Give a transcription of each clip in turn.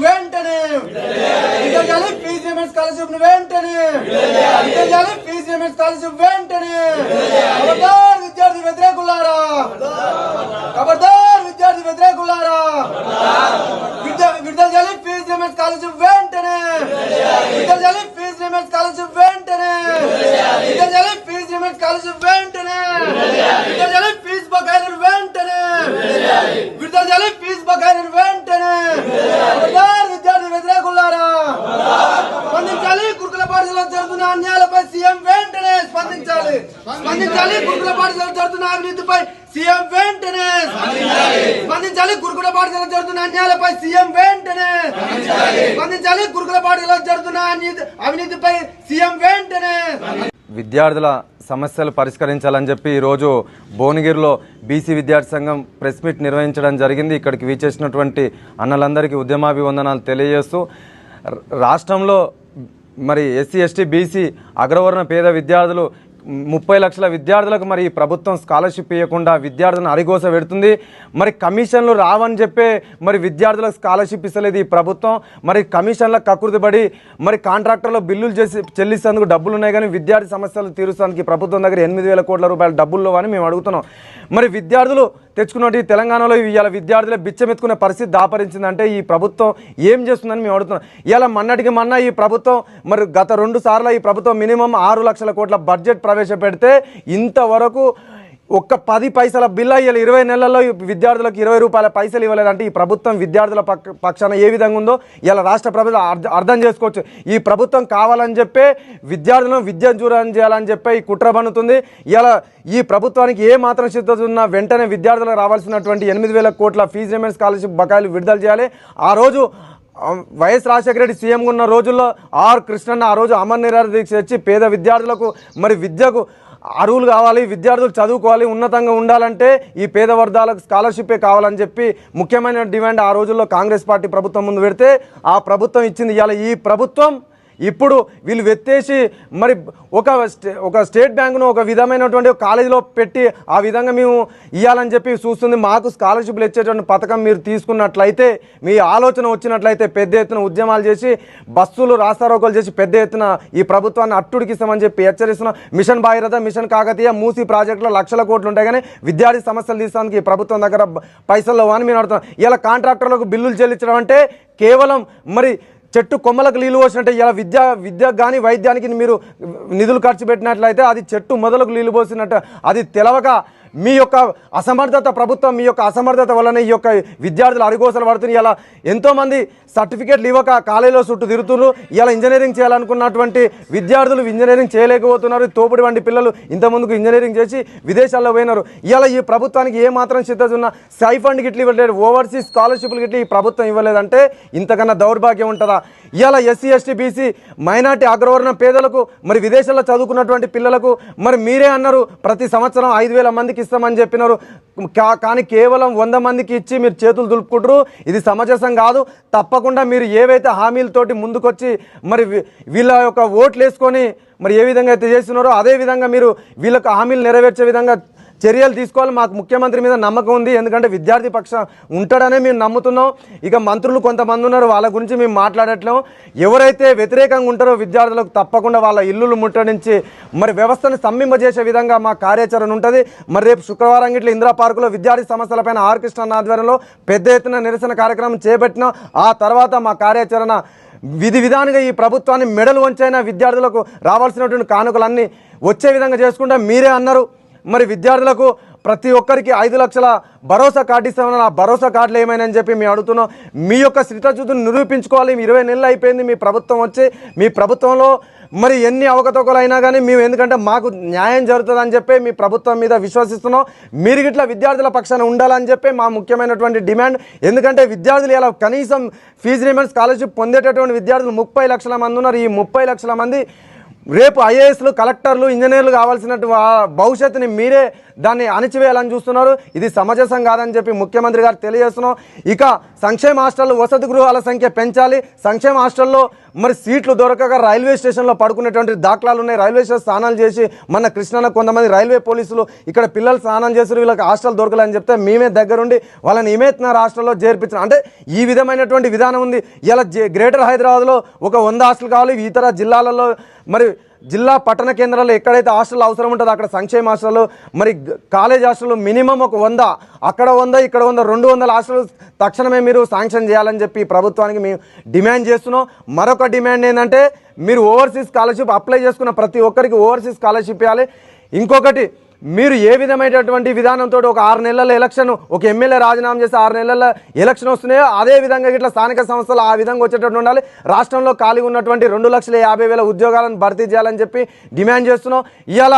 వెంటనే విడుదల చేయాలి. ఫీజు రీయింబర్స్మెంట్ స్కాలర్షిప్ వెంటనే విడుదల చేయాలి. ఫీజు రీయింబర్స్మెంట్ స్కాలర్షిప్ వెంటనే. ఖబర్దార్ విద్యార్థి వ్యతిరేకులారా, ఖబర్దార్ విద్యార్థి వ్యతిరేకులారా, విడుదల చేయాలి. ఫీజు రీయింబర్స్మెంట్ స్కాలర్షిప్ వెంటనే విడుదల చేయాలి. ఫీజు రీయింబర్స్మెంట్ స్కాలర్షిప్ వెంటనే విడుదల చేయాలి. ఫీజు రీయింబర్స్మెంట్ స్కాలర్షిప్ వెంటనే విడుదల చేయాలి. ఫీజు బకాయిలను వెంటనే విడుదల చేయాలి. ఫీజు బకాయిలను వెంటనే. ఖబర్దార్ విద్యార్థి వ్యతిరేకులారా, స్పందించాలి. గురుకుల పాఠశాలలో జరుగుతున్న అన్యాయాలపై సీఎం వెంటనే స్పందించాలి. స్పందించాలి. గురుకుల పాఠశాలలో జరుగుతున్న అవినీతిపై సీఎం వెంటనే స్పందించాలి. గురుకుల పాఠశాలలో జరుగుతున్న అన్యాయాలపై సీఎం వెంటనే స్పందించాలి. గురుకుల పాఠశాలలో జరుగుతున్న అవినీతిపై సీఎం వెంటనే. విద్యార్థుల సమస్యలు పరిష్కరించాలని చెప్పి ఈరోజు భువనగిరిలో బీసీ విద్యార్థి సంఘం ప్రెస్ మీట్ నిర్వహించడం జరిగింది. ఇక్కడికి వీచేసినటువంటి అన్నలందరికీ ఉద్యమాభివందనాలు తెలియజేస్తూ రాష్ట్రంలో మరి ఎస్సీ ఎస్టీ బీసీ అగ్రవర్ణ పేద విద్యార్థులు 30 లక్షల విద్యార్థులకు మరి ప్రభుత్వం స్కాలర్షిప్ ఇవ్వకుండా విద్యార్థులను అరిగోస పెడుతుంది. మరి కమిషన్లు రావని చెప్పే మరి విద్యార్థులకు స్కాలర్షిప్ ఇస్తలేదు ఈ ప్రభుత్వం. మరి కమిషన్లకు కకృతిపడి మరి కాంట్రాక్టర్లో బిల్లులు చేసి చెల్లిస్తేందుకు డబ్బులు ఉన్నాయి, కానీ విద్యార్థి సమస్యలు తీరుస్తానికి ప్రభుత్వం దగ్గర 8,000 కోట్ల రూపాయల డబ్బుల్లో అని మేము అడుగుతున్నాం. మరి విద్యార్థులు తెచ్చుకున్నట్టు తెలంగాణలో ఇవాళ విద్యార్థులే బిచ్చమెత్తుకునే పరిస్థితి దాపరించిందంటే ఈ ప్రభుత్వం ఏం చేస్తుందని మేము అడుగుతున్నాం. ఇలా మొన్నటికి మొన్న ఈ ప్రభుత్వం మరి గత 2 సార్లు ఈ ప్రభుత్వం మినిమం 6 లక్షల కోట్ల బడ్జెట్ ప్రవేశపెడితే ఇంతవరకు ఒక్క 10 పైసల బిల్ అయ్యాలి. 20 నెలల్లో విద్యార్థులకు 20 రూపాయల పైసలు ఇవ్వలేదంటే ఈ ప్రభుత్వం విద్యార్థుల పక్షాన ఏ విధంగా ఉందో ఇలా రాష్ట్ర ప్రభుత్వం అర్థం చేసుకోవచ్చు. ఈ ప్రభుత్వం కావాలని చెప్పే విద్యార్థులను విద్యను చూడాలని చేయాలని చెప్పి ఈ కుట్ర పన్నుతుంది. ఇలా ఈ ప్రభుత్వానికి ఏ మాత్రం సిద్ధత ఉన్నా వెంటనే విద్యార్థులకు రావాల్సినటువంటి 8,000 కోట్ల ఫీజు రీయింబర్స్మెంట్ స్కాలర్షిప్ బకాయిలు విడుదల చేయాలి. ఆ రోజు వైఎస్ రాజశేఖర రెడ్డి సీఎంగా ఉన్న రోజుల్లో ఆర్ కృష్ణన్న ఆ రోజు అమర నిరాహార దీక్ష వచ్చి పేద విద్యార్థులకు మరి విద్యకు అర్హులు కావాలి, విద్యార్థులు చదువుకోవాలి, ఉన్నతంగా ఉండాలంటే ఈ పేద వర్గాలకు స్కాలర్షిప్పే కావాలని చెప్పి ముఖ్యమైన డిమాండ్ ఆ రోజుల్లో కాంగ్రెస్ పార్టీ ప్రభుత్వం ముందు పెడితే ఆ ప్రభుత్వం ఇచ్చింది. ఇవాళ ఈ ప్రభుత్వం ఇప్పుడు వీళ్ళు వెత్తేసి మరి ఒక స్టేట్ బ్యాంకును ఒక విధమైనటువంటి కాలేజీలో పెట్టి ఆ విధంగా మేము ఇవ్వాలని చెప్పి చూస్తుంది. మాకు స్కాలర్షిప్లు ఇచ్చేటువంటి పథకం మీరు తీసుకున్నట్లయితే, మీ ఆలోచన వచ్చినట్లయితే పెద్ద ఎత్తున ఉద్యమాలు చేసి బస్సులు రాస్తారోకోలు చేసి పెద్ద ఎత్తున ఈ ప్రభుత్వాన్ని అట్టుడికిస్తామని చెప్పి హెచ్చరిస్తున్నాం. మిషన్ భాగీరథ, మిషన్ కాకతీయ, మూసీ ప్రాజెక్టులో లక్షల కోట్లు ఉంటాయి, కానీ విద్యార్థి సమస్యలు తీసుకోవడానికి ఈ ప్రభుత్వం దగ్గర పైసల్లో అని మేము అడుగుతున్నాం. ఇలా కాంట్రాక్టర్లకు బిల్లులు చెల్లించడం అంటే కేవలం మరి చెట్టు కొమ్మలకు నీళ్ళు పోసినట్టే. ఇలా విద్యకు కానీ వైద్యానికి మీరు నిధులు ఖర్చు పెట్టినట్లయితే అది చెట్టు మొదలకు నీళ్ళు పోసినట్టు. అది తెలవక మీ యొక్క అసమర్థత ప్రభుత్వం, మీ యొక్క అసమర్థత వల్లనే ఈ యొక్క విద్యార్థులు అరిగోసలు పడుతుంది. ఇలా ఎంతోమంది సర్టిఫికేట్లు ఇవ్వక కాలేజీలో చుట్టూ తిరుగుతున్నారు. ఇలా ఇంజనీరింగ్ చేయాలనుకున్నటువంటి విద్యార్థులు ఇంజనీరింగ్ చేయలేకపోతున్నారు. తోపుడు వంటి పిల్లలు ఇంతకుముందుకు ఇంజనీరింగ్ చేసి విదేశాల్లో పోయినారు. ఇలా ఈ ప్రభుత్వానికి ఏ మాత్రం సిద్ధత ఉన్నా స్టైఫండ్ గిట్లు ఇవ్వలేదు, ఓవర్సీస్ స్కాలర్షిప్లు గిట్లు ఈ ప్రభుత్వం ఇవ్వలేదంటే ఇంతకన్నా దౌర్భాగ్యం ఉంటుందా? ఇలా ఎస్సీ ఎస్టీ బీసీ మైనార్టీ అగ్రవర్ణ పేదలకు మరి విదేశాల్లో చదువుకున్నటువంటి పిల్లలకు మరి మీరే అన్నారు ప్రతి సంవత్సరం 5,000 మందికి ఇస్తామని చెప్పినారు. కానీ కేవలం 100 మందికి ఇచ్చి మీరు చేతులు దులుపుకుంటారు. ఇది సమంజసం కాదు. తప్పకుండా మీరు ఏవైతే హామీలతోటి ముందుకొచ్చి మరి వీళ్ళ యొక్క ఓట్లు వేసుకొని మరి ఏ విధంగా అయితే చేస్తున్నారో అదే విధంగా మీరు వీళ్ళకి హామీలు నెరవేర్చే విధంగా చర్యలు తీసుకోవాలి. మాకు ముఖ్యమంత్రి మీద నమ్మకం ఉంది, ఎందుకంటే విద్యార్థి పక్షం ఉంటాడనే మేము నమ్ముతున్నాం. ఇక మంత్రులు కొంతమంది ఉన్నారు, వాళ్ళ గురించి మేము మాట్లాడట్లేము. ఎవరైతే వ్యతిరేకంగా ఉంటారో విద్యార్థులకు తప్పకుండా వాళ్ళ ఇల్లులు ముట్టడించి మరి వ్యవస్థను స్తంభింపజేసే విధంగా మా కార్యాచరణ ఉంటుంది. మరి రేపు శుక్రవారం ఇట్లా ఇందిరా పార్కులో విద్యార్థి సమస్యలపైన ఆర్ కృష్ణ ఆధ్వర్యంలో పెద్ద ఎత్తున నిరసన కార్యక్రమం చేపట్టినాం. ఆ తర్వాత మా కార్యాచరణ విధి విధానంగా ఈ ప్రభుత్వాన్ని మెడలు వంచైన విద్యార్థులకు రావాల్సినటువంటి కానుకలన్నీ వచ్చే విధంగా చేసుకుంటా. మీరే అన్నారు మరి విద్యార్థులకు ప్రతి ఒక్కరికి 5 లక్షల భరోసా కార్డు ఇస్తామని, ఆ భరోసా కార్డులు ఏమైనా చెప్పి మేము అడుగుతున్నాం. మీ యొక్క శ్రీతచ్యుతిని నిరూపించుకోవాలి. 20 నెలలు అయిపోయింది మీ ప్రభుత్వం వచ్చి. మీ ప్రభుత్వంలో మరి ఎన్ని అవకతవకలు అయినా కానీ మేము ఎందుకంటే మాకు న్యాయం జరుగుతుందని చెప్పి మీ ప్రభుత్వం మీద విశ్వసిస్తున్నాం. మీరు ఇట్లా విద్యార్థుల పక్షాన ఉండాలని చెప్పి మా ముఖ్యమైనటువంటి డిమాండ్. ఎందుకంటే విద్యార్థులు ఇలా కనీసం ఫీజు రీయింబర్స్మెంట్ స్కాలర్షిప్ పొందేటటువంటి విద్యార్థులు 30 లక్షల మంది ఉన్నారు. ఈ 30 లక్షల మంది రేపు ఐఏఎస్లు, కలెక్టర్లు, ఇంజనీర్లు కావాల్సిన భవిష్యత్తుని మీరే దాన్ని అణిచివేయాలని చూస్తున్నారు. ఇది సమంజసం కాదని చెప్పి ముఖ్యమంత్రి గారు తెలియజేస్తున్నాం. ఇక సంక్షేమ హాస్టల్ వసతి గృహాల సంఖ్య పెంచాలి. సంక్షేమ హాస్టల్లో మరి సీట్లు దొరకక రైల్వే స్టేషన్లో పడుకునేటువంటి దాఖలాలు ఉన్నాయి. రైల్వే స్టేషన్ స్నానాలు చేసి మన కృష్ణన్న కొంతమంది రైల్వే పోలీసులు ఇక్కడ పిల్లలు స్నానం చేస్తారు, వీళ్ళకి హాస్టల్ దొరకలేని చెప్తే మేమే దగ్గరుండి వాళ్ళని ఇమేత్నర్ హాస్టల్లో చేర్పించాం. అంటే ఈ విధమైనటువంటి విధానం ఉంది. ఇలా గ్రేటర్ హైదరాబాద్లో ఒక 100 హాస్టల్ కావాలి. ఇతర జిల్లాలలో మరి జిల్లా పట్టణ కేంద్రాల్లో ఎక్కడైతే హాస్టల్ అవసరం ఉంటుందో అక్కడ సంక్షేమ హాస్టల్, మరి కాలేజ్ హాస్టల్ మినిమం ఒక 100, అక్కడ 100 ఇక్కడ 100, 200 హాస్టల్ తక్షణమే మీరు శాంక్షన్ చేయాలని చెప్పి ప్రభుత్వానికి మేము డిమాండ్ చేస్తున్నాం. మరొక డిమాండ్ ఏంటంటే మీరు ఓవర్సీస్ స్కాలర్షిప్ అప్లై చేసుకున్న ప్రతి ఒక్కరికి ఓవర్సీస్ స్కాలర్షిప్ ఇవ్వాలి. ఇంకొకటి, మీరు ఏ విధమైనటువంటి విధానంతో ఒక 6 నెలల ఎలక్షన్, ఒక ఎమ్మెల్యే రాజీనామా చేసి 6 నెలల ఎలక్షన్ వస్తున్నాయో అదే విధంగా ఇట్లా స్థానిక సంస్థలు ఆ విధంగా వచ్చేటట్టు ఉండాలి. రాష్ట్రంలో ఖాళీ ఉన్నటువంటి 2,50,000 ఉద్యోగాలను భర్తీ చేయాలని చెప్పి డిమాండ్ చేస్తున్నాం. ఇవాళ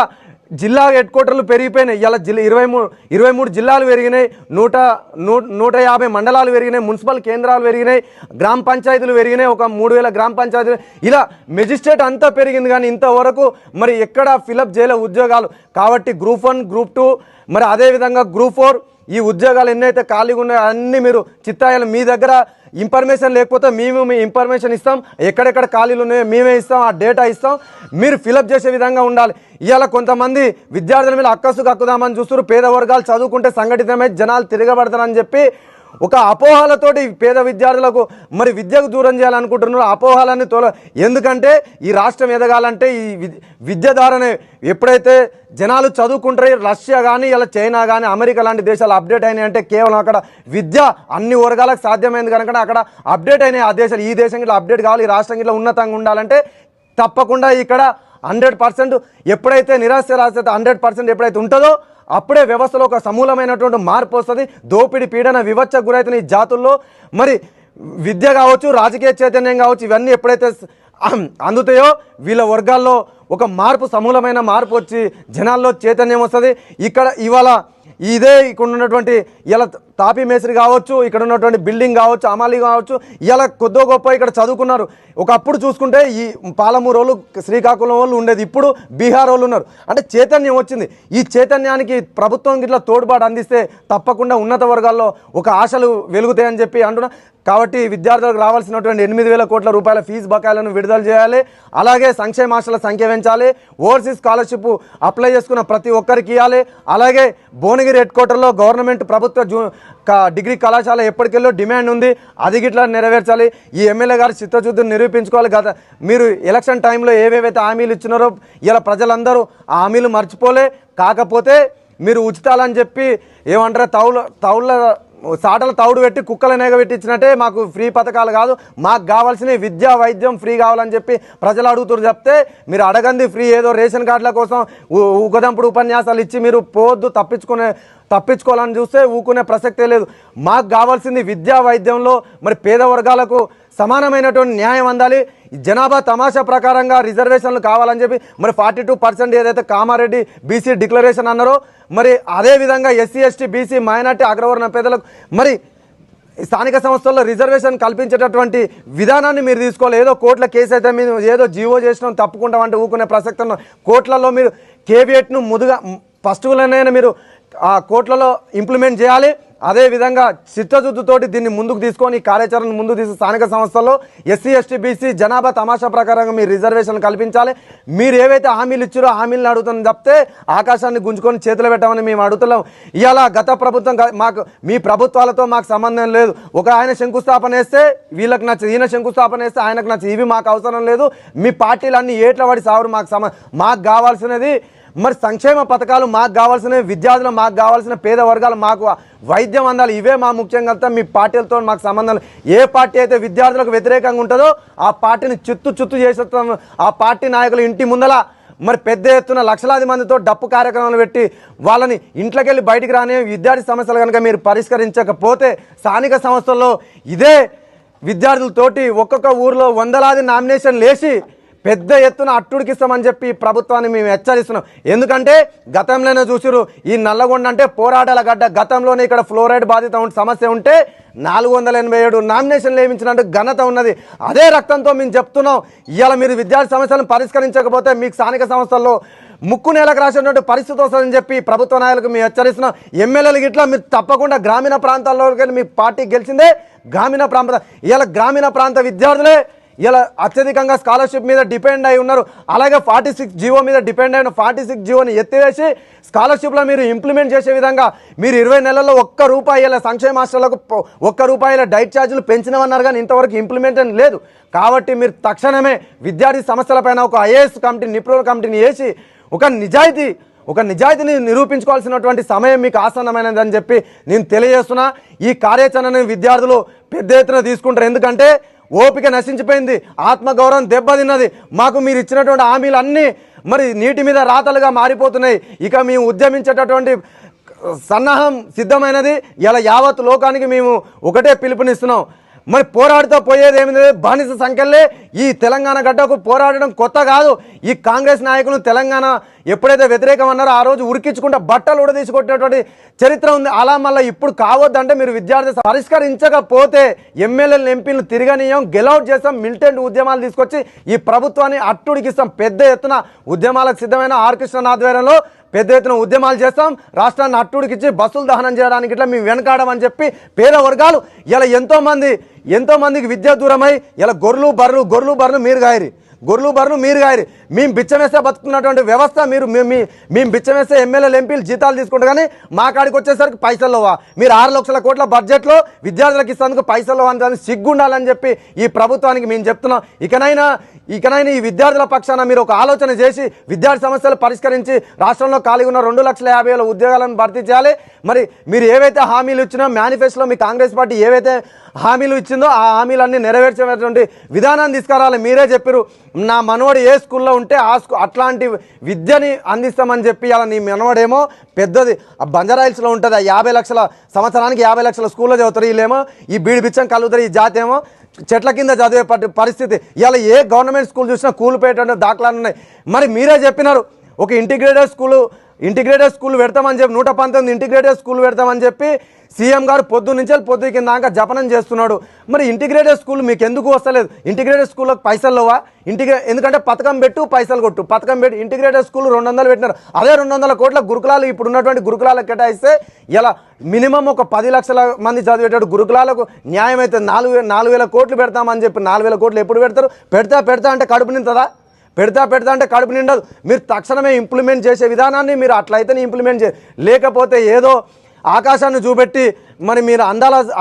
జిల్లా హెడ్ క్వార్టర్లు పెరిగిపోయినాయి. ఇలా 23 జిల్లాలు పెరిగినాయి, 150 మండలాలు పెరిగినాయి, మున్సిపల్ కేంద్రాలు పెరిగినాయి, గ్రామ పంచాయతీలు పెరిగినాయి, ఒక 3,000 గ్రామ పంచాయతీలు, ఇలా మెజిస్ట్రేట్ అంతా పెరిగింది. కానీ ఇంతవరకు మరి ఎక్కడ ఫిలప్ చేయలే ఉద్యోగాలు. కాబట్టి గ్రూప్ 1, గ్రూప్ 2, మరి అదేవిధంగా గ్రూప్ 4 ఈ ఉద్యోగాలు ఎన్నైతే ఖాళీగా ఉన్నాయో అన్నీ మీరు చిత్తాయాలు మీ దగ్గర ఇన్ఫర్మేషన్ లేకపోతే మేము మీ ఇన్ఫర్మేషన్ ఇస్తాం, ఎక్కడెక్కడ ఖాళీలు ఉన్నాయో మేమే ఇస్తాం, ఆ డేటా ఇస్తాం, మీరు ఫిలప్ చేసే విధంగా ఉండాలి. ఇవాళ కొంతమంది విద్యార్థుల మీద అక్కసు కక్కుదామని చూస్తారు. పేద వర్గాలు చదువుకుంటే సంఘటితమై జనాలు తిరగబడతారని చెప్పి ఒక అపోహలతోటి పేద విద్యార్థులకు మరి విద్యకు దూరం చేయాలనుకుంటున్నారు. అపోహలన్నీ ఎందుకంటే ఈ రాష్ట్రం ఎదగాలంటే ఈ విద్య ద్వారానే. ఎప్పుడైతే జనాలు చదువుకుంటారో రష్యా కానీ ఇలా చైనా కానీ అమెరికా లాంటి దేశాలు అప్డేట్ అయినాయి అంటే కేవలం అక్కడ విద్య అన్ని వర్గాలకు సాధ్యమైంది కనుక అక్కడ అప్డేట్ అయినాయి. ఆ దేశాలు ఈ దేశం ఇట్లా అప్డేట్ కావాలి, ఈ రాష్ట్రం ఇట్లా ఉన్నతంగా ఉండాలంటే తప్పకుండా ఇక్కడ 100% ఎప్పుడైతే నిరాశ్రరాస్యత 100% ఎప్పుడైతే ఉంటుందో అప్పుడే వ్యవస్థలో ఒక సమూలమైనటువంటి మార్పు వస్తుంది. దోపిడి, పీడన, వివక్షకు గురైతున్న ఈ జాతుల్లో మరి విద్య కావచ్చు, రాజకీయ చైతన్యం కావచ్చు, ఇవన్నీ ఎప్పుడైతే అందుతాయో వీళ్ళ వర్గాల్లో ఒక మార్పు, సమూలమైన మార్పు వచ్చి జనాల్లో చైతన్యం వస్తుంది. ఇవాళ ఇక్కడ ఉన్నటువంటి ఇలా తాపీ మేస్త్రి కావచ్చు, ఇక్కడ ఉన్నటువంటి బిల్డింగ్ కావచ్చు, అమాలి కావచ్చు, ఇలా కొద్దో గొప్ప ఇక్కడ చదువుకున్నారు. ఒకప్పుడు చూసుకుంటే ఈ పాలమూరు వాళ్ళు, శ్రీకాకుళం వాళ్ళు ఉండేది, ఇప్పుడు బీహార్ వాళ్ళు ఉన్నారు. అంటే చైతన్యం వచ్చింది. ఈ చైతన్యానికి ప్రభుత్వం ఇట్లా తోడ్పాటు అందిస్తే తప్పకుండా ఉన్నత వర్గాల్లో ఒక ఆశలు వెలుగుతాయని చెప్పి అంటున్నా. కాబట్టి విద్యార్థులకు రావాల్సినటువంటి 8,000 కోట్ల రూపాయల ఫీజు బకాయిలను విడుదల చేయాలి. అలాగే సంక్షేమ హాస్టల్ సంఖ్య పెంచాలి. ఓవర్సీస్ స్కాలర్షిప్ అప్లై చేసుకున్న ప్రతి ఒక్కరికి ఇవ్వాలి. అలాగే భువనగిరి హెడ్ క్వార్టర్లో గవర్నమెంట్ ప్రభుత్వ డిగ్రీ కళాశాల ఎప్పటికెళ్ళో డిమాండ్ ఉంది, అది గిట్లా నెరవేర్చాలి. ఈ ఎమ్మెల్యే గారు చిత్తశుద్ధిని నిరూపించుకోవాలి. మీరు ఎలక్షన్ టైంలో ఏవేవైతే హామీలు ఇచ్చినారో ఇలా ప్రజలందరూ ఆ హామీలు మర్చిపోలే. కాకపోతే మీరు ఉచితాలని చెప్పి ఏమంటారు, తౌళ్ళ సాటలు తౌడు పెట్టి కుక్కల నేగ పెట్టించినట్టే మాకు ఫ్రీ పథకాలు కాదు, మాకు కావాల్సిన విద్య, వైద్యం ఫ్రీ కావాలని చెప్పి ప్రజలు అడుగుతారు. చెప్తే మీరు అడగంది ఫ్రీ ఏదో రేషన్ కార్డుల కోసం ఉగదంపుడు ఉపన్యాసాలు ఇచ్చి మీరు పోవద్దు, తప్పించుకోవాలని చూస్తే ఊకునే ప్రసక్తే లేదు. మాకు కావాల్సింది విద్యా, వైద్యంలో మరి పేద వర్గాలకు సమానమైనటువంటి న్యాయం అందాలి. జనాభా తమాషా ప్రకారంగా రిజర్వేషన్లు కావాలని చెప్పి మరి 42% ఏదైతే కామారెడ్డి బీసీ డిక్లరేషన్ అన్నారో మరి అదేవిధంగా ఎస్సీ, ఎస్టీ, బీసీ, మైనార్టీ, అగ్రవర్ణ పేదలకు మరి స్థానిక సంస్థల్లో రిజర్వేషన్ కల్పించేటటువంటి విధానాన్ని మీరు తీసుకోవాలి. ఏదో కోర్టుల కేసు అయితే మీరు ఏదో జీవో చేసినాం తప్పుకుంటామంటే ఊకునే ప్రసక్తి ఉన్న కోర్టులలో మీరు కేవియట్ను ముందుగా ఫస్ట్లోనే మీరు ఆ కోర్టులలో ఇంప్లిమెంట్ చేయాలి. అదేవిధంగా చిత్తశుద్ధితోటి దీన్ని ముందుకు తీసుకొని కార్యాచరణ ముందుకు తీసి స్థానిక సంస్థల్లో ఎస్సీ, ఎస్టీ, బీసీ జనాభా తమాషా ప్రకారంగా మీరు రిజర్వేషన్లు కల్పించాలి. మీరు ఏవైతే హామీలు ఇచ్చారో హామీలను అడుగుతామని చెప్తే ఆకాశాన్ని గుంజుకొని చేతులు పెట్టమని మేము అడుగుతున్నాం. ఇవాళ గత ప్రభుత్వం మీ ప్రభుత్వాలతో మాకు సంబంధం లేదు. ఒక ఆయన శంకుస్థాపన వేస్తే వీళ్ళకి నచ్చదు, ఈయన శంకుస్థాపన వేస్తే ఆయనకు నచ్చదు. ఇవి మాకు అవసరం లేదు. మీ పార్టీలన్నీ ఏట్ల పడి సావరు. మాకు కావాల్సినది మరి సంక్షేమ పథకాలు, మాకు కావాల్సిన విద్యార్థులు, మాకు కావాల్సిన పేద వర్గాలు, మాకు వైద్యం అందాలి. ఇవే మా ముఖ్యంగా మీ పార్టీలతో మాకు సంబంధం. ఏ పార్టీ అయితే విద్యార్థులకు వ్యతిరేకంగా ఉంటుందో ఆ పార్టీని చిత్తు చేసేస్తాం. ఆ పార్టీ నాయకులు ఇంటి ముందల మరి పెద్ద ఎత్తున లక్షలాది మందితో డప్పు కార్యక్రమాలు పెట్టి వాళ్ళని ఇంట్లోకి వెళ్ళి బయటికి రాని విద్యార్థి సమస్యలు కనుక మీరు పరిష్కరించకపోతే స్థానిక సంస్థల్లో ఇదే విద్యార్థులతోటి ఒక్కొక్క ఊరిలో వందలాది నామినేషన్లు వేసి పెద్ద ఎత్తున అట్టుడికిస్తామని చెప్పి ప్రభుత్వాన్ని మేము హెచ్చరిస్తున్నాం. ఎందుకంటే గతంలోనే చూసిరు, ఈ నల్లగొండ అంటే పోరాటాల గడ్డ. గతంలోనే ఇక్కడ ఫ్లోరైడ్ బాధిత సమస్య ఉంటే 487 నామినేషన్లు వేయించినట్టు ఘనత ఉన్నది. అదే రక్తంతో మేము చెప్తున్నాం, ఇవాళ మీరు విద్యార్థి సమస్యలను పరిష్కరించకపోతే మీకు స్థానిక సంస్థల్లో ముక్కు నేలకు రాసినటువంటి పరిస్థితి వస్తుందని చెప్పి ప్రభుత్వ నాయకులకు మేము హెచ్చరిస్తున్నాం. ఎమ్మెల్యేలు ఇట్లా మీరు తప్పకుండా గ్రామీణ ప్రాంతాల్లోకి వెళ్ళి మీ పార్టీ గెలిచిందే గ్రామీణ ప్రాంత, ఇలా గ్రామీణ ప్రాంత విద్యార్థులే ఇలా అత్యధికంగా స్కాలర్షిప్ మీద డిపెండ్ అయి ఉన్నారు. అలాగే 46 జీవో మీద డిపెండ్ అయిన 46 జీవోని ఎత్తివేసి స్కాలర్షిప్లో మీరు ఇంప్లిమెంట్ చేసే విధంగా మీరు 20 నెలల్లో ₹1 సంక్షేమ హాస్టళ్లకు ₹1 డైట్ ఛార్జీలు పెంచినవన్నారు, కానీ ఇంతవరకు ఇంప్లిమెంట్ లేదు. కాబట్టి మీరు తక్షణమే విద్యార్థి సమస్యలపైన ఒక ఐఏఎస్ కమిటీ, నిపుణుల కమిటీని వేసి ఒక నిజాయితీని నిరూపించుకోవాల్సినటువంటి సమయం మీకు ఆసన్నమైనదని చెప్పి నేను తెలియజేస్తున్నా. ఈ కార్యాచరణని విద్యార్థులు పెద్ద ఎత్తున తీసుకుంటారు. ఎందుకంటే ఓపిక నశించిపోయింది, ఆత్మగౌరవం దెబ్బతిన్నది. మాకు మీరు ఇచ్చినటువంటి హామీలు అన్నీ మరి నీటి మీద రాతలుగా మారిపోతున్నాయి. ఇక మేము ఉద్యమించేటటువంటి సన్నాహం సిద్ధమైనది. ఇలా యావత్ లోకానికి మేము ఒకటే పిలుపునిస్తున్నాం. మరి పోరాడుతూ పోయేది ఏమిటి? బానిస సంఖ్యలే ఈ తెలంగాణ గడ్డకు పోరాడడం కొత్త కాదు. ఈ కాంగ్రెస్ నాయకులు తెలంగాణ ఎప్పుడైతే వ్యతిరేకం అన్నారో ఆ రోజు ఉరికించుకుంటే బట్టలు కూడా తీసుకొట్టినటువంటి చరిత్ర ఉంది. అలా మళ్ళీ ఇప్పుడు కావద్దంటే మీరు విద్యార్థి పరిష్కరించకపోతే ఎమ్మెల్యేలు, ఎంపీలు తిరగనీయం, గెలౌట్ చేస్తాం, మిలిటెంట్ ఉద్యమాలు తీసుకొచ్చి ఈ ప్రభుత్వాన్ని అట్టుడికిస్తాం. పెద్ద ఎత్తున ఉద్యమాలకు సిద్ధమైన ఆర్ కృష్ణ ఆధ్వర్యంలో పెద్ద ఎత్తున ఉద్యమాలు చేస్తాం. రాష్ట్రాన్ని అట్టుడికిచ్చి బస్సులు దహనం చేయడానికి ఇట్లా మేము వెనకాడమని చెప్పి పేద వర్గాలు ఇలా ఎంతోమందికి విద్య దూరమై ఇలా గొర్రెలు బర్రెలు మీరు గాయరి మేము బిచ్చమేస్తే బతుకున్నటువంటి వ్యవస్థ మేము బిచ్చమేస్తే ఎమ్మెల్యేలు, ఎంపీలు జీతాలు తీసుకుంటారు, కానీ మా కాడికి వచ్చేసరికి పైసల్లోవా? మీరు 6 లక్షల కోట్ల బడ్జెట్లో విద్యార్థులకు ఇస్తేందుకు పైసల్లో అని సిగ్గుండాలని చెప్పి ఈ ప్రభుత్వానికి మేము చెప్తున్నాం. ఇకనైనా ఈ విద్యార్థుల పక్షాన మీరు ఒక ఆలోచన చేసి విద్యార్థి సమస్యలు పరిష్కరించి రాష్ట్రంలో ఖాళీగా ఉన్న 2,50,000 ఉద్యోగాలను భర్తీ చేయాలి. మరి మీరు ఏవైతే హామీలు ఇచ్చినా మేనిఫెస్టోలో మీ కాంగ్రెస్ పార్టీ ఏవైతే హామీలు ఇచ్చిందో ఆ హామీలన్నీ నెరవేర్చేటువంటి విధానాన్ని తీసుకురావాలి. మీరే చెప్పారు, నా మనవడు ఏ స్కూల్లో ఉంటే అట్లాంటి విద్యని అందిస్తామని చెప్పి అలా నీ మనవడేమో పెద్దది బంజారాయిల్స్లో ఉంటుంది, 50 లక్షల సంవత్సరానికి 50 లక్షల స్కూల్లో చదువుతారు. వీళ్ళేమో ఈ బీడి బిచ్చం కలుగుతారు. ఈ జాతి ఏమో చెట్ల కింద చదివే పరిస్థితి. ఇలా ఏ గవర్నమెంట్ స్కూల్ చూసినా కూలిపోయేటువంటి దాఖలాలు ఉన్నాయి. మరి మీరే చెప్పినారు ఒక ఇంటిగ్రేటెడ్ స్కూల్ పెడతామని చెప్పి 119 ఇంటిగ్రేటెడ్ స్కూల్ పెడతామని చెప్పి సీఎం గారు పొద్దు కింద దాకా జపనం చేస్తున్నాడు. మరి ఇంటిగ్రేటెడ్ స్కూల్ మీకు ఎందుకు వస్తలేదు? ఇంటిగ్రేటెడ్ స్కూల్కి పైసలు లేవా? ఎందుకంటే పథకం పెట్టు పైసలు కొట్టు, పథకం పెట్టి ఇంటిగ్రేటెడ్ స్కూల్ 200 పెట్టినారు. అదే 200 కోట్ల గురుకులాలు ఇప్పుడు ఉన్నటువంటి గురుకులాలకు కేటాయిస్తే ఇలా మినిమం ఒక 10 లక్షల మంది చదివేటట్టు గురుకులాలకు న్యాయం అయితే 4,000 కోట్లు పెడతామని చెప్పి 4,000 కోట్లు ఎప్పుడు పెడతారు? పెడతా అంటే కడుపు నిండుతుందా? పెడతా అంటే కడుపు నిండదు. మీరు తక్షణమే ఇంప్లిమెంట్ చేసే విధానాన్ని మీరు అట్లయితేనే ఇంప్లిమెంట్ లేకపోతే ఏదో ఆకాశాన్ని చూపెట్టి మరి మీరు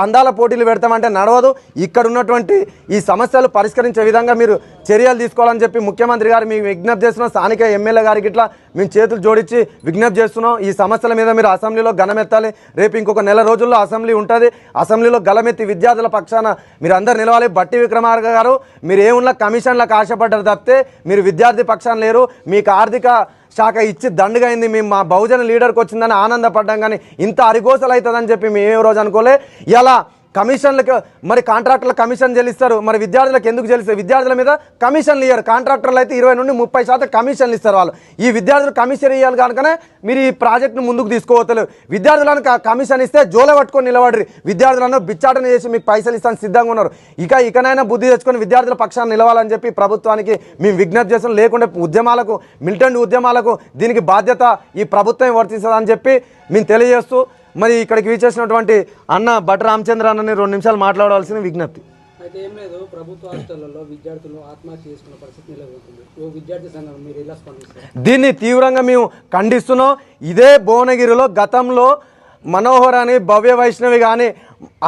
అందాల పోటీలు పెడతామంటే నడవదు. ఇక్కడ ఉన్నటువంటి ఈ సమస్యలు పరిష్కరించే విధంగా మీరు చర్యలు తీసుకోవాలని చెప్పి ముఖ్యమంత్రి గారు మీకు విజ్ఞప్తి చేస్తున్నాం. స్థానిక ఎమ్మెల్యే గారికి ఇట్లా మేము చేతులు జోడించి విజ్ఞప్తి చేస్తున్నాం. ఈ సమస్యల మీద మీరు అసెంబ్లీలో గలమెత్తాలి. రేపు ఇంకొక నెల రోజుల్లో అసెంబ్లీ ఉంటుంది. అసెంబ్లీలో గలమెత్తి విద్యార్థుల పక్షాన మీరు అందరు నిలవాలి. బట్టి విక్రమార్క గారు మీరు ఏమున్నా కమిషన్లకు ఆశపడ్డారు తప్పితే మీరు విద్యార్థి పక్షాన లేరు. మీకు ఆర్థిక శాఖ ఇచ్చి దండుగా అయింది. మేము మా బహుజన లీడర్కి వచ్చిందని ఆనందపడ్డాం, కానీ ఇంత అరిగోసలు అవుతుందని చెప్పి మేము ఏ రోజు అనుకోలే. ఇలా కమిషన్లకు మరి కాంట్రాక్టర్లకు కమిషన్ చెల్లిస్తారు, మరి విద్యార్థులకు ఎందుకు చెల్లిస్తారు? విద్యార్థుల మీద కమిషన్లు ఇయ్యారు. కాంట్రాక్టర్లు అయితే 20 నుండి 30% కమిషన్లు ఇస్తారు. వాళ్ళు ఈ విద్యార్థులు కమిషన్ ఇవ్వాలి కనుకనే మీరు ఈ ప్రాజెక్టును ముందుకు తీసుకోవట్లేదు. విద్యార్థులను కమిషన్ ఇస్తే జోల పట్టుకొని నిలబడి విద్యార్థులను బిచ్చాటన చేసి మీకు పైసలు ఇస్తాను సిద్ధంగా ఉన్నారు. ఇకనైనా బుద్ధి తెచ్చుకొని విద్యార్థుల పక్షాన్ని నిలవాలని చెప్పి ప్రభుత్వానికి మేము విజ్ఞప్తి చేస్తున్నాం. లేకుంటే ఉద్యమాలకు, మిలిటెంట్ ఉద్యమాలకు దీనికి బాధ్యత ఈ ప్రభుత్వం వర్తిస్తుందని చెప్పి మేము తెలియజేస్తూ మరి ఇక్కడికి విచ్చేసినటువంటి అన్న బట్ట రామచంద్ర అన్నని 2 నిమిషాలు మాట్లాడవలసిన విజ్ఞప్తి. అయితే ఏం లేదు, ప్రభుత్వ హాస్టళ్లలో విద్యార్థులు ఆత్మహత్య చేసుకున్న పరిస్థితి నెలకొంటుంది. ఓ విద్యార్థి సంఘం మీరు ఎలా స్పందిస్తారు? దీన్ని తీవ్రంగా మేము ఖండిస్తున్నాం. ఇదే భువనగిరిలో గతంలో మనోహర్ అని, భవ్య వైష్ణవి కానీ,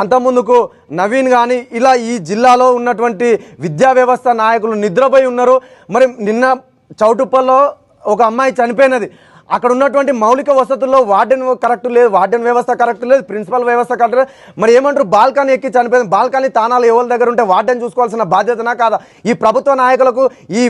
అంతకుముందుకు నవీన్ కానీ ఇలా ఈ జిల్లాలో ఉన్నటువంటి విద్యా వ్యవస్థ నాయకులు నిద్రపోయి ఉన్నారు. మరి నిన్న చౌటుప్పల్లో ఒక అమ్మాయి చనిపోయినది. అక్కడ ఉన్నటువంటి మౌలిక వసతుల్లో వార్డెన్ కరెక్ట్ లేదు, వార్డెన్ వ్యవస్థ కరెక్ట్ లేదు, ప్రిన్సిపల్ వ్యవస్థ కరెక్ట్ లేదు. మరి ఏమంటారు? బాల్కనీ ఎక్కి చనిపోయింది. బాల్కనీ తానాలు ఎవరి దగ్గర ఉంటే వార్డెన్ చూసుకోవాల్సిన బాధ్యతనా కాదా? ఈ ప్రభుత్వ నాయకులకు ఈ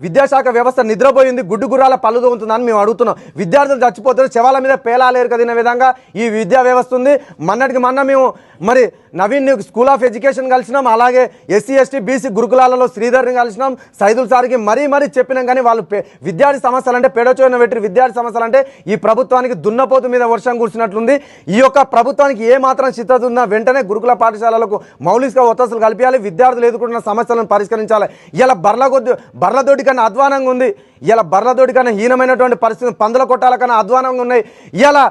విద్యాశాఖ వ్యవస్థ నిద్రపోయింది, గుడ్డు గుర్రాల పళ్ళు తోగుతుందని మేము అడుగుతున్నాం. విద్యార్థులు చచ్చిపోతారు, శవాల మీద పేలాలేరు కదిన విధంగా ఈ విద్యా వ్యవస్థ ఉంది. మొన్నటికి మొన్న మేము మరి నవీన్ స్కూల్ ఆఫ్ ఎడ్యుకేషన్ కలిసినాం, అలాగే ఎస్సీ ఎస్టీ బీసీ గురుకులాలలో శ్రీధర్ని కలిసినాం, సైదుల్ సార్కి మరీ చెప్పినాం. కానీ వాళ్ళు విద్యార్థి సమస్యలు అంటే పెడచోయిన పెట్టి విద్యార్థి సమస్యలు అంటే ఈ ప్రభుత్వానికి దున్నపోతు మీద వర్షం కురిసినట్లుంది. ఈ యొక్క ప్రభుత్వానికి ఏ మాత్రం చిత్తత ఉన్నా వెంటనే గురుకుల పాఠశాలలకు మౌలిక వసతులు కల్పించాలి, విద్యార్థులు ఎదుర్కొంటున్న సమస్యలను పరిష్కరించాలి. ఇలా బర్లదోడి కన్నా అధ్వానంగా ఉంది, ఇలా బర్లదోడి కన్నా హీనమైనటువంటి పరిస్థితి, పందుల కొట్టాల కన్నా అధ్వానంగా ఉన్నాయి. ఇలా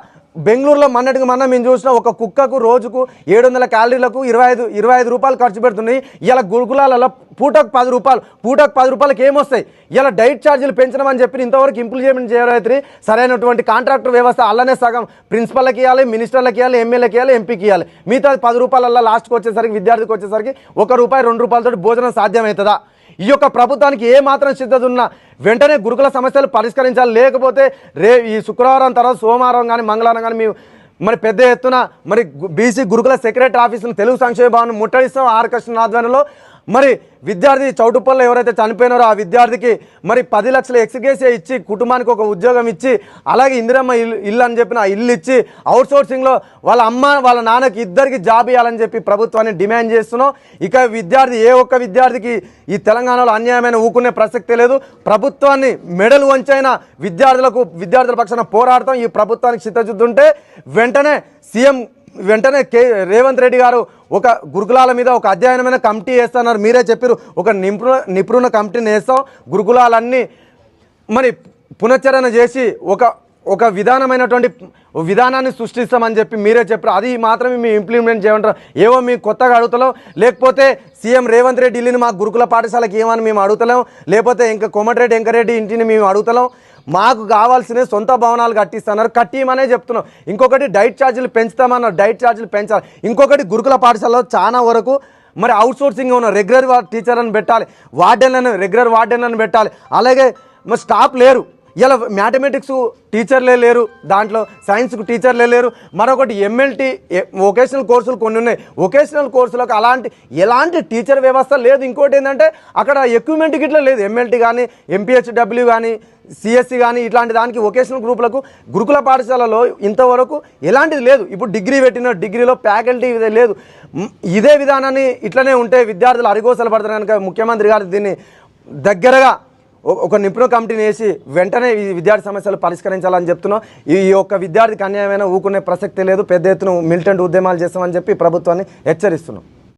బెంగళూరులో మొన్నటికి మేము చూసిన ఒక కుక్కకు రోజుకు 700 క్యాలరీలకు 25 రూపాయలు ఖర్చు పెడుతున్నాయి. ఇలా గురుకులాలలో పూటకు 10 రూపాయలకి ఏమొస్తాయి? ఇలా డైట్ ఛార్జీలు పెంచడం అని చెప్పి ఇంతవరకు ఇంప్లిమెంట్ చేయరైతే సరైనటువంటి కాంట్రాక్టర్ వ్యవస్థ అలానే సగం ప్రిన్సిపల్కి ఇవ్వాలి, మినిస్టర్లకు ఇవ్వాలి, ఎమ్మెల్యేకి ఇవ్వాలి, ఎంపీకి ఇవ్వాలి. మిగతా 10 రూపాయల లాస్ట్కి వచ్చేసరికి విద్యార్థికి వచ్చేసరికి ₹1 2 రూపాయలతో భోజనం సాధ్యమవుతుందా? ఈ యొక్క ప్రభుత్వానికి ఏ మాత్రం సిద్ధత ఉన్నా వెంటనే గురుకుల సమస్యలు పరిష్కరించాలి. లేకపోతే ఈ శుక్రవారం తర్వాత సోమవారం కానీ మంగళవారం కానీ మరి పెద్ద ఎత్తున మరి బీసీ గురుకుల సెక్రటరీ ఆఫీసును తెలుగు సంక్షేమ భవన్ ముట్టడిస్తాం. ఆర్ కృష్ణ ఆధ్వర్యంలో మరి విద్యార్థి చౌటుప్పల్లో ఎవరైతే చనిపోయినారో ఆ విద్యార్థికి మరి 10 లక్షల ఎక్స్గ్రేషియా ఇచ్చి కుటుంబానికి ఒక ఉద్యోగం ఇచ్చి, అలాగే ఇందిరమ్మ ఇల్లు అని చెప్పిన ఆ ఇల్లు ఇచ్చి అవుట్సోర్సింగ్లో వాళ్ళ అమ్మ వాళ్ళ నాన్నకి ఇద్దరికి జాబ్ ఇవ్వాలని చెప్పి ప్రభుత్వాన్ని డిమాండ్ చేస్తున్నాం. ఇక విద్యార్థి ఏ ఒక్క విద్యార్థికి ఈ తెలంగాణలో అన్యాయమైన ఊకునే ప్రసక్తే లేదు. ప్రభుత్వాన్ని మెడలు వంచైన విద్యార్థుల పక్షాన పోరాడతాం. ఈ ప్రభుత్వానికి చిత్తశుద్ధి ఉంటే వెంటనే రేవంత్ రెడ్డి గారు ఒక గురుకులాల మీద ఒక అధ్యయనమైన కమిటీ వేస్తున్నారు. మీరే చెప్పారు, ఒక నిపుణుల కమిటీని వేస్తాం, గురుకులాలన్నీ మరి పునశ్చరణ చేసి ఒక విధానాన్ని సృష్టిస్తామని చెప్పి మీరే చెప్పారు. అది మాత్రమే మేము ఇంప్లిమెంట్ చేయమంటారు. ఏవో మేము కొత్తగా అడుగుతలేం, లేకపోతే సీఎం రేవంత్ రెడ్డి ఇల్లుని మా గురుకుల పాఠశాలకి ఏమని మేము అడుగుతలేం, లేకపోతే ఇంకా కోమటిరెడ్డి వెంకరెడ్డి ఇంటిని మేము అడుగుతలేం. మాకు కావాల్సిన సొంత భవనాలు కట్టిస్తున్నారు, కట్టిమనే చెప్తున్నాం. ఇంకొకటి డైట్ ఛార్జీలు పెంచుతామన్నారు, డైట్ ఛార్జీలు పెంచాలి. ఇంకొకటి గురుకుల పాఠశాలలో చాలా వరకు మరి అవుట్సోర్సింగ్ ఉన్న రెగ్యులర్ టీచర్లను పెట్టాలి, రెగ్యులర్ వార్డెన్లను పెట్టాలి. అలాగే మరి స్టాఫ్ లేరు. ఇలా మ్యాథమెటిక్స్ టీచర్లే లేరు, దాంట్లో సైన్స్కు టీచర్లే లేరు. మరొకటి ఎంఎల్టీ వొకేషనల్ కోర్సులు కొన్ని ఉన్నాయి, వొకేషనల్ కోర్సులకు ఎలాంటి టీచర్ వ్యవస్థ లేదు. ఇంకోటి ఏంటంటే అక్కడ ఎక్విప్మెంట్ గిట్లా లేదు. ఎంఎల్టీ కానీ ఎంపీహెచ్డబ్ల్యూ కానీ సిఎస్సి కానీ ఇట్లాంటి దానికి వొకేషనల్ గ్రూపులకు గురుకుల పాఠశాలలో ఇంతవరకు ఎలాంటిది లేదు. ఇప్పుడు డిగ్రీలో ఫ్యాకల్టీ లేదు. ఇదే విధానాన్ని ఇట్లనే ఉంటే విద్యార్థులు అరిగోసలు పడతారు. కనుక ముఖ్యమంత్రి గారు దీన్ని దగ్గరగా ఒక నిపుణుల కమిటీని వేసి వెంటనే ఈ విద్యార్థి సమస్యలు పరిష్కరించాలని చెప్తున్నాం. ఈ యొక్క విద్యార్థికి అన్యాయమైన ఊకునే ప్రసక్తి లేదు. పెద్ద ఎత్తున మిలిటెంట్ ఉద్యమాలు చేస్తామని చెప్పి ప్రభుత్వాన్ని హెచ్చరిస్తున్నాం.